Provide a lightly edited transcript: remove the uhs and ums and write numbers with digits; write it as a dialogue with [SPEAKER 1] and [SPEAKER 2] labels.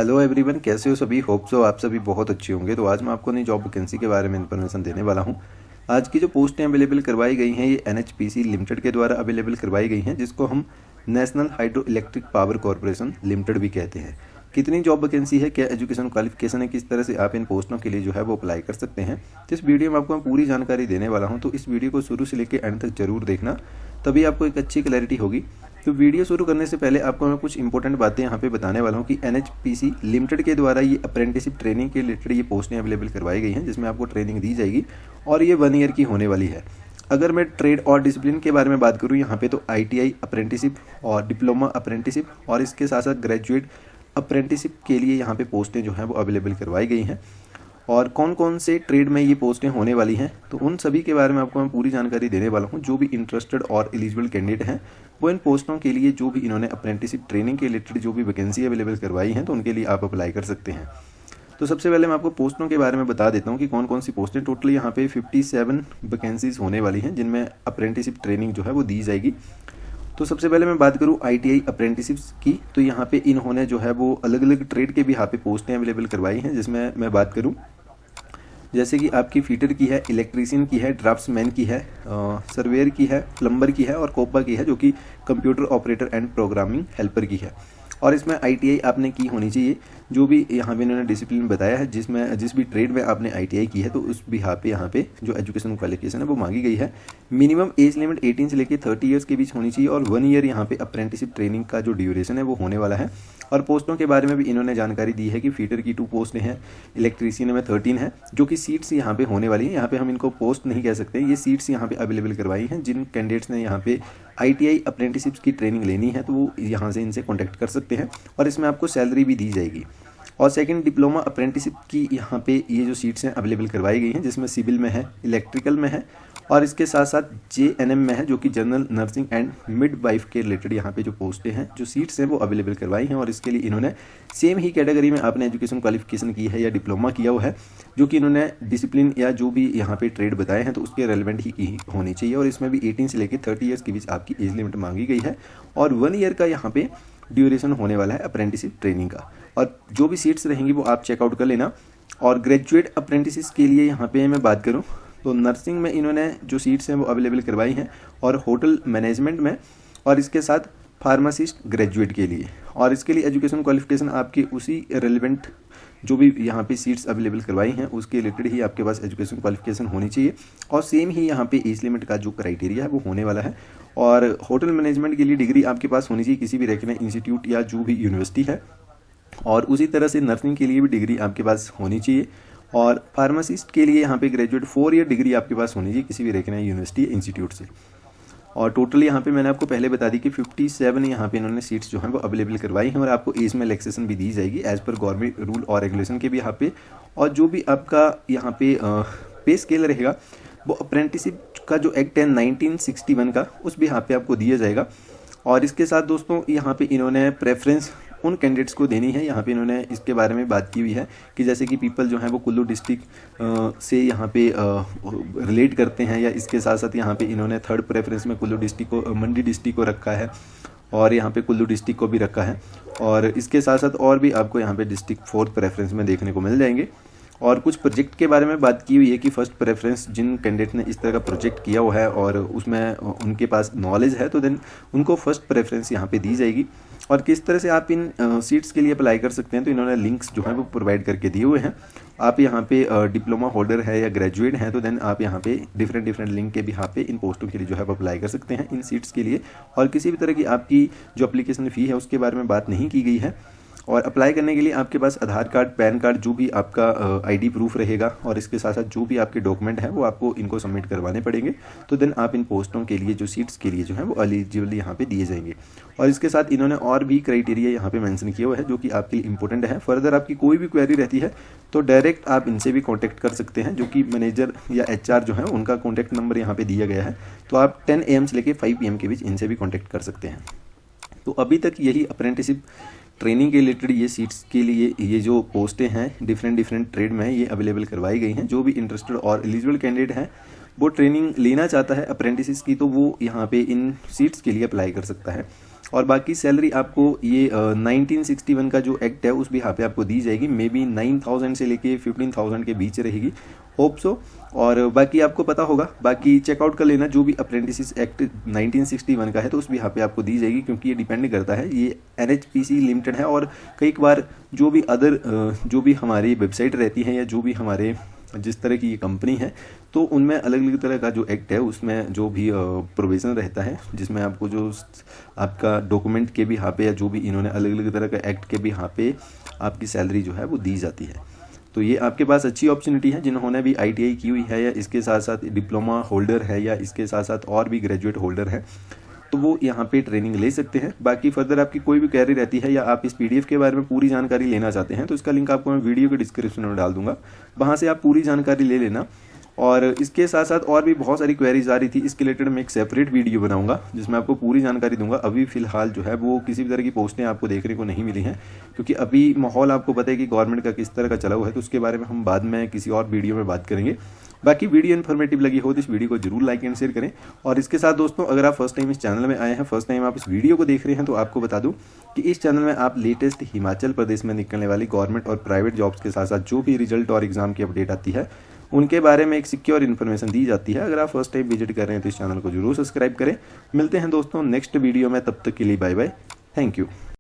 [SPEAKER 1] Hello everyone, कैसे हो सभी। होप सो आप सभी बहुत अच्छे होंगे। तो आज मैं आपको नई जॉब वैकेंसी के बारे में इन्फॉर्मेशन देने वाला हूं। आज की जो पोस्टें अवेलेबल करवाई गई हैं ये NHPC लिमिटेड के द्वारा अवेलेबल करवाई गई हैं, जिसको हम national hydro electric power corporation limited भी कहते हैं। कितनी जॉब वैकेंसी है, क्या एजुकेशन क्वालिफिकेशन है, किस तरह से आप इन पोस्टों के लिए जो है वो अप्लाई कर सकते हैं, तो इस वीडियो में आपको मैं पूरी जानकारी देने वाला हूँ। तो इस वीडियो को शुरू से लेकर एंड तक जरूर देखना, तभी आपको एक अच्छी क्लैरिटी होगी। तो वीडियो शुरू करने से पहले आपको मैं कुछ इंपॉर्टेंट बातें यहाँ पे बताने वाला हूँ कि NHPC लिमिटेड के द्वारा ये अप्रेंटिसशिप ट्रेनिंग के रिलेटेड ये पोस्टें अवेलेबल करवाई गई हैं, जिसमें आपको ट्रेनिंग दी जाएगी और ये 1 ईयर की होने वाली है। अगर मैं ट्रेड और डिसिप्लिन के बारे में बात करूँ यहाँ पे, तो ITI अप्रेंटिसशिप और डिप्लोमा अप्रेंटिसशिप और इसके साथ साथ ग्रेजुएट अप्रेंटिसशिप के लिए यहाँ पे पोस्टें जो हैं वो अवेलेबल करवाई गई हैं। और कौन कौन से ट्रेड में ये पोस्टें होने वाली हैं, तो उन सभी के बारे में आपको मैं पूरी जानकारी देने वाला हूं। जो भी इंटरेस्टेड और एलिजिबल कैंडिडेट हैं वो इन पोस्टों के लिए, जो भी इन्होंने अप्रेंटिसशिप ट्रेनिंग के रिलेटेड जो भी वैकेंसी अवेलेबल करवाई हैं, तो उनके लिए आप अप्लाई कर सकते हैं। तो सबसे पहले मैं आपको पोस्टों के बारे में बता देता हूँ कि कौन कौन सी पोस्टें। टोटल यहाँ पे 57 वैकेंसीज होने वाली हैं, जिनमें अप्रेंटिसशिप ट्रेनिंग जो है वो दी जाएगी। तो सबसे पहले मैं बात करूं ITI अप्रेंटिसशिप्स की, तो यहाँ पे इन्होंने जो है वो अलग अलग ट्रेड के भी यहाँ पे पोस्टें अवेलेबल करवाई हैं, जिसमें मैं बात करूं जैसे कि आपकी फीटर की है, इलेक्ट्रीशियन की है, ड्राफ्ट्समैन की है, सर्वेयर की है, प्लम्बर की है और कोपा की है, जो कि computer operator and programming helper की है। और इसमें ITI आपने की होनी चाहिए, जो भी यहाँ पे इन्होंने डिसिप्लिन बताया है, जिस भी ट्रेड में आपने ITI की है, तो उस भी यहाँ पे जो एजुकेशन क्वालिफिकेशन है वो मांगी गई है। मिनिमम एज लिमिट 18 से लेकर 30 ईयर्स के बीच होनी चाहिए और 1 ईयर यहाँ पे अप्रेंटिसशिप ट्रेनिंग का जो ड्यूरेशन है वो होने वाला है। और पोस्टों के बारे में भी इन्होंने जानकारी दी है कि फीटर की 2 पोस्ट हैं, इलेक्ट्रीशियन में 13 है, जो कि सीट्स यहाँ पे होने वाली हैं। यहाँ पे हम इनको पोस्ट नहीं कह सकते, ये सीट्स यहाँ पे अवेलेबल करवाई हैं। जिन कैंडिडेट्स ने यहाँ पे ITI अप्रेंटिसशिप्स की ट्रेनिंग लेनी है, तो वो यहाँ से इनसे कॉन्टैक्ट कर सकते हैं और इसमें आपको सैलरी भी दी जाएगी। और सेकंड, डिप्लोमा अप्रेंटिसशिप की यहाँ पे ये जो सीट्स हैं अवेलेबल करवाई गई हैं, जिसमें सिविल में है, इलेक्ट्रिकल में है और इसके साथ साथ JNM में है, जो कि जनरल नर्सिंग एंड मिडवाइफ के रिलेटेड यहाँ पे जो पोस्टें हैं, जो सीट्स हैं वो अवेलेबल करवाई हैं। और इसके लिए इन्होंने सेम ही कैटेगरी में आपने एजुकेशन क्वालिफिकेशन की है या डिप्लोमा किया हुआ है, जो कि इन्होंने डिसिप्लिन या जो भी यहाँ पे ट्रेड बताए हैं तो उसके रेलिवेंट ही की होनी चाहिए। और इसमें भी 18 से लेकर 30 ईयर्स के बीच आपकी एज लिमिट मांगी गई है और 1 ईयर का यहाँ पे ड्यूरेशन होने वाला है अप्रेंटिसशिप ट्रेनिंग का। और जो भी सीट्स रहेंगी वो आप चेकआउट कर लेना। और ग्रेजुएट अप्रेंटिसेस के लिए यहाँ पे मैं बात करूँ तो नर्सिंग में इन्होंने जो सीट्स हैं वो अवेलेबल करवाई हैं और होटल मैनेजमेंट में, और इसके साथ फार्मासिस्ट ग्रेजुएट के लिए। और इसके लिए एजुकेशन क्वालिफिकेशन आपकी उसी रेलिवेंट जो भी यहाँ पे सीट्स अवेलेबल करवाई हैं उसके रिलेटेड ही आपके पास एजुकेशन क्वालिफिकेशन होनी चाहिए। और सेम ही यहाँ पे एज लिमिट का जो क्राइटेरिया है वो होने वाला है। और होटल मैनेजमेंट के लिए डिग्री आपके पास होनी चाहिए किसी भी रेकग्नाइज्ड इंस्टीट्यूट या जो भी यूनिवर्सिटी है। और उसी तरह से नर्सिंग के लिए भी डिग्री आपके पास होनी चाहिए। और फार्मासिस्ट के लिए यहाँ पे ग्रेजुएट 4 ईयर डिग्री आपके पास होनी चाहिए किसी भी रेकग्नाइज्ड यूनिवर्सिटी या इंस्टीट्यूट से। और टोटल यहाँ पे मैंने आपको पहले बता दी कि 57 यहाँ पे इन्होंने सीट्स जो हैं वो अवेलेबल करवाई हैं। और आपको एज में रिलैक्सेशन भी दी जाएगी एज पर गवर्नमेंट रूल और रेगुलेशन के भी यहाँ पे। और जो भी आपका यहाँ पे पे स्केल रहेगा वो अप्रेंटिसशिप का जो एक्ट है 1961 का, उस भी यहाँ पे आपको दिया जाएगा। और इसके साथ दोस्तों यहाँ पे इन्होंने प्रेफरेंस उन कैंडिडेट्स को देनी है। यहाँ पे इन्होंने इसके बारे में बात की हुई है कि जैसे कि पीपल जो हैं वो कुल्लू डिस्ट्रिक्ट से यहाँ पे रिलेट करते हैं, या इसके साथ साथ यहाँ पे इन्होंने थर्ड प्रेफरेंस में कुल्लू डिस्ट्रिक्ट को, मंडी डिस्ट्रिक्ट को रखा है और यहाँ पे कुल्लू डिस्ट्रिक्ट को भी रखा है। और इसके साथ साथ और भी आपको यहाँ पे डिस्ट्रिक्ट 4th प्रेफरेंस में देखने को मिल जाएंगे। और कुछ प्रोजेक्ट के बारे में बात की हुई है कि फर्स्ट प्रेफरेंस जिन कैंडिडेट ने इस तरह का प्रोजेक्ट किया हुआ है और उसमें उनके पास नॉलेज है, तो देन उनको फर्स्ट प्रेफरेंस यहाँ पे दी जाएगी। और किस तरह से आप इन सीट्स के लिए अप्लाई कर सकते हैं, तो इन्होंने लिंक्स जो हैं वो प्रोवाइड करके दिए हुए हैं। आप यहाँ पे डिप्लोमा होल्डर है या ग्रेजुएट हैं, तो देन आप यहाँ पे डिफरेंट लिंक के भी यहाँ पे इन पोस्टों के लिए जो है वो अप्लाई कर सकते हैं इन सीट्स के लिए। और किसी भी तरह की आपकी जो एप्लीकेशन फ़ी है उसके बारे में बात नहीं की गई है। और अप्लाई करने के लिए आपके पास आधार कार्ड, पैन कार्ड, जो भी आपका ID प्रूफ रहेगा और इसके साथ साथ जो भी आपके डॉक्यूमेंट हैं वो आपको इनको सबमिट करवाने पड़ेंगे। तो देन आप इन पोस्टों के लिए जो सीट्स के लिए जो है वो एलिजिबल यहाँ पे दिए जाएंगे। और इसके साथ इन्होंने और भी क्राइटेरिया यहाँ पे मेंशन किया हुआ है जो कि आपके लिए इंपॉर्टेंट है। फर्दर आपकी कोई भी क्वेरी रहती है तो डायरेक्ट आप इनसे भी कॉन्टैक्ट कर सकते हैं, जो कि मैनेजर या HR जो है उनका कॉन्टैक्ट नंबर यहाँ पे दिया गया है। तो आप 10 AM से लेकर 5 PM के बीच इनसे भी कॉन्टैक्ट कर सकते हैं। तो अभी तक यही अप्रेंटिसशिप ट्रेनिंग के रिलेटेड ये सीट्स के लिए ये जो पोस्टें हैं डिफरेंट ट्रेड में ये अवेलेबल करवाई गई हैं। जो भी इंटरेस्टेड और एलिजिबल कैंडिडेट हैं वो ट्रेनिंग लेना चाहता है अप्रेंटिसेस की, तो वो यहाँ पे इन सीट्स के लिए अप्लाई कर सकता है। और बाकी सैलरी आपको ये 1961 का जो एक्ट है उस भी यहाँ पे आपको दी जाएगी, मे बी 9,000 से लेके 15,000 के बीच रहेगी, होप सो। और बाकी आपको पता होगा, बाकी चेकआउट कर लेना जो भी अप्रेंटिस एक्ट 1961 का है तो उस भी यहाँ पे आपको दी जाएगी, क्योंकि ये डिपेंड करता है, ये NHPC लिमिटेड है। और कई बार जो भी अदर जो भी हमारी वेबसाइट रहती है या जो भी हमारे जिस तरह की ये कंपनी है तो उनमें अलग अलग तरह का जो एक्ट है उसमें जो भी प्रोविज़न रहता है, जिसमें आपको जो आपका डॉक्यूमेंट के भी यहाँ पे या जो भी इन्होंने अलग अलग तरह का एक्ट के भी यहाँ पे आपकी सैलरी जो है वो दी जाती है। तो ये आपके पास अच्छी अपॉर्चुनिटी है जिन्होंने भी ITI की हुई है या इसके साथ साथ डिप्लोमा होल्डर है या इसके साथ साथ और भी ग्रेजुएट होल्डर है, तो वो यहाँ पे ट्रेनिंग ले सकते हैं। बाकी फर्दर आपकी कोई भी क्वेरी रहती है या आप इस PDF के बारे में पूरी जानकारी लेना चाहते हैं तो इसका लिंक आपको मैं वीडियो के डिस्क्रिप्शन में डाल दूंगा, वहाँ से आप पूरी जानकारी ले लेना। और इसके साथ साथ और भी बहुत सारी क्वेरीज आ रही थी, इसके रिलेटेड मैं एक सेपरेट वीडियो बनाऊंगा जिसमें आपको पूरी जानकारी दूंगा। अभी फिलहाल जो है वो किसी भी तरह की पोस्टें आपको देखने को नहीं मिली हैं, क्योंकि अभी माहौल आपको पता है कि गवर्नमेंट का किस तरह का चला हुआ है, तो उसके बारे में हम बाद में किसी और वीडियो में बात करेंगे। बाकी वीडियो इन्फॉर्मेटिव लगी हो तो इस वीडियो को जरूर लाइक एंड शेयर करें। और इसके साथ दोस्तों, अगर आप फर्स्ट टाइम इस चैनल में आए हैं, फर्स्ट टाइम आप इस वीडियो को देख रहे हैं, तो आपको बता दूं कि इस चैनल में आप लेटेस्ट हिमाचल प्रदेश में निकलने वाली गवर्नमेंट और प्राइवेट जॉब्स के साथ साथ जो भी रिजल्ट और एग्जाम की अपडेट आती है उनके बारे में एक सिक्योर इन्फॉर्मेशन दी जाती है। अगर आप फर्स्ट टाइम विजिट कर रहे हैं तो इस चैनल को जरूर सब्सक्राइब करें। मिलते हैं दोस्तों नेक्स्ट वीडियो में, तब तक के लिए बाय बाय, थैंक यू।